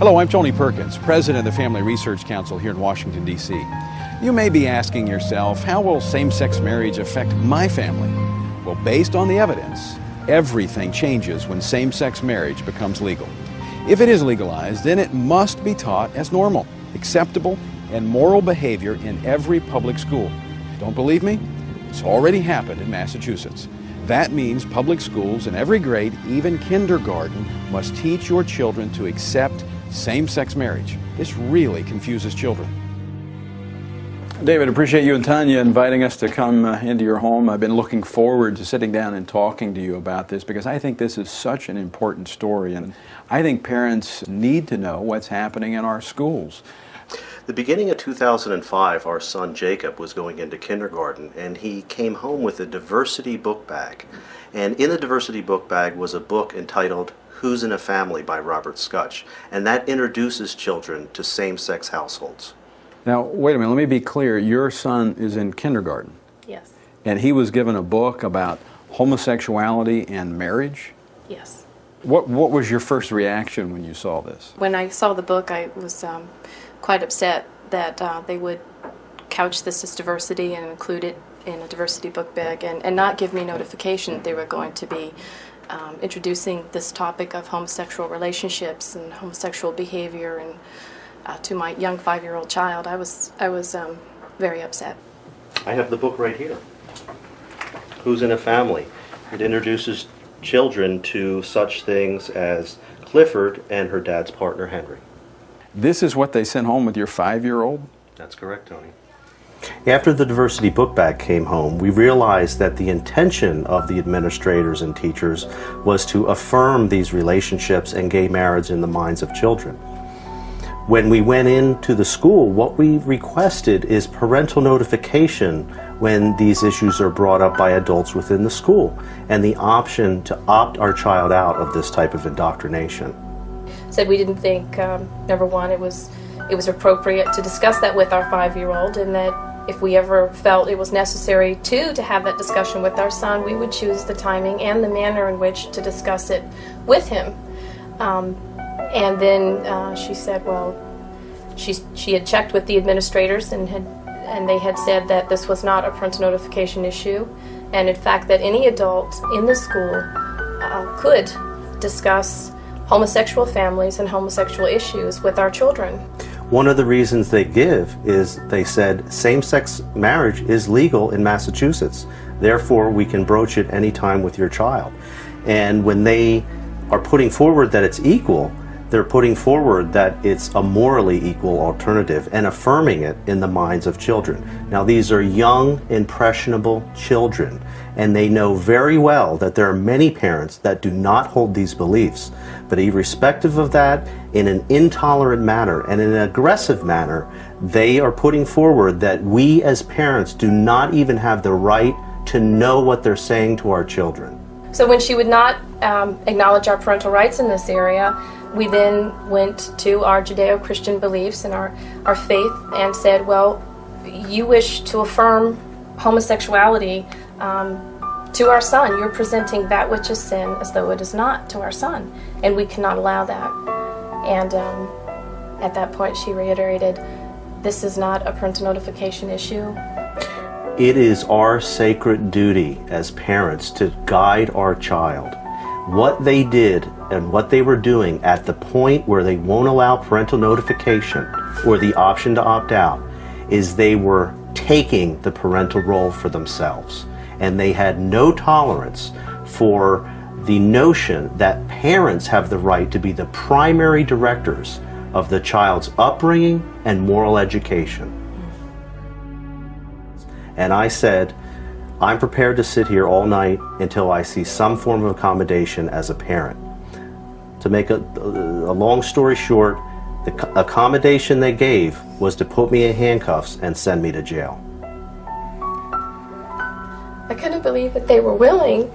Hello, I'm Tony Perkins, President of the Family Research Council here in Washington, D.C. You may be asking yourself, how will same-sex marriage affect my family? Well, based on the evidence, everything changes when same-sex marriage becomes legal. If it is legalized, then it must be taught as normal, acceptable, and moral behavior in every public school. Don't believe me? It's already happened in Massachusetts. That means public schools in every grade, even kindergarten, must teach your children to accept same-sex marriage. This really confuses children. David, appreciate you and Tanya inviting us to come into your home. I've been looking forward to sitting down and talking to you about this because I think this is such an important story, and I think parents need to know what's happening in our schools. The beginning of 2005, our son Jacob was going into kindergarten, and he came home with a diversity book bag. And in the diversity book bag was a book entitled Who's in a Family by Robert Scutch, and that introduces children to same-sex households. Now, wait a minute, let me be clear. Your son is in kindergarten. Yes. And he was given a book about homosexuality and marriage? Yes. What was your first reaction when you saw this? When I saw the book, I was quite upset that they would couch this as diversity and include it in a diversity book bag and not give me notification that they were going to be introducing this topic of homosexual relationships and homosexual behavior and to my young 5-year-old child. I was very upset. I have the book right here. Who's in a Family? It introduces children to such things as Clifford and her dad's partner Henry. This is what they sent home with your 5-year-old? That's correct, Tony. After the diversity book bag came home, we realized that the intention of the administrators and teachers was to affirm these relationships and gay marriage in the minds of children. When we went into the school, what we requested is parental notification when these issues are brought up by adults within the school, and the option to opt our child out of this type of indoctrination. Said we didn't think, number one, it was appropriate to discuss that with our 5-year-old, and that if we ever felt it was necessary to have that discussion with our son, we would choose the timing and the manner in which to discuss it with him. And then she said, well, she had checked with the administrators and they had said that this was not a parental notification issue, and in fact that any adult in the school could discuss homosexual families and homosexual issues with our children. One of the reasons they give is they said same-sex marriage is legal in Massachusetts, therefore we can broach it anytime with your child. And when they are putting forward that it's equal, they're putting forward that it's a morally equal alternative and affirming it in the minds of children. Now, these are young, impressionable children, and they know very well that there are many parents that do not hold these beliefs. But irrespective of that, in an intolerant manner and in an aggressive manner, they are putting forward that we as parents do not even have the right to know what they're saying to our children. So when she would not acknowledge our parental rights in this area, we then went to our Judeo-Christian beliefs and our faith and said, well, you wish to affirm homosexuality to our son. You're presenting that which is sin as though it is not to our son, and we cannot allow that. And at that point she reiterated, this is not a parental notification issue. It is our sacred duty as parents to guide our child. What they did and what they were doing at the point where they won't allow parental notification or the option to opt out is they were taking the parental role for themselves. And they had no tolerance for the notion that parents have the right to be the primary directors of the child's upbringing and moral education. And I said, I'm prepared to sit here all night until I see some form of accommodation as a parent. To make a long story short, the accommodation they gave was to put me in handcuffs and send me to jail. I couldn't believe that they were willing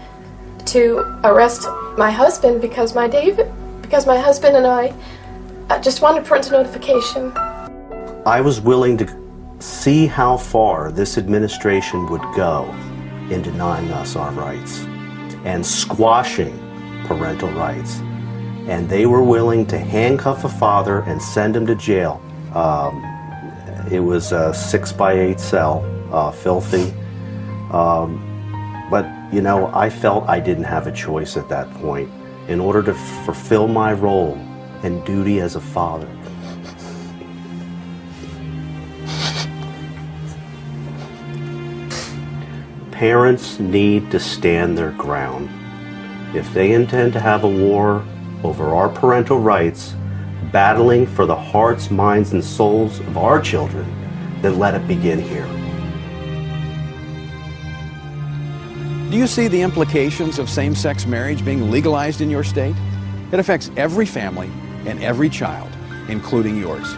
to arrest my husband because my husband and I just wanted parental notification. I was willing to see how far this administration would go in denying us our rights and squashing parental rights. and they were willing to handcuff a father and send him to jail. It was a 6x8 cell, filthy. But, you know, I felt I didn't have a choice at that point in order to fulfill my role and duty as a father. Parents need to stand their ground. If they intend to have a war over our parental rights, battling for the hearts, minds, and souls of our children, then let it begin here. Do you see the implications of same-sex marriage being legalized in your state? It affects every family and every child, including yours.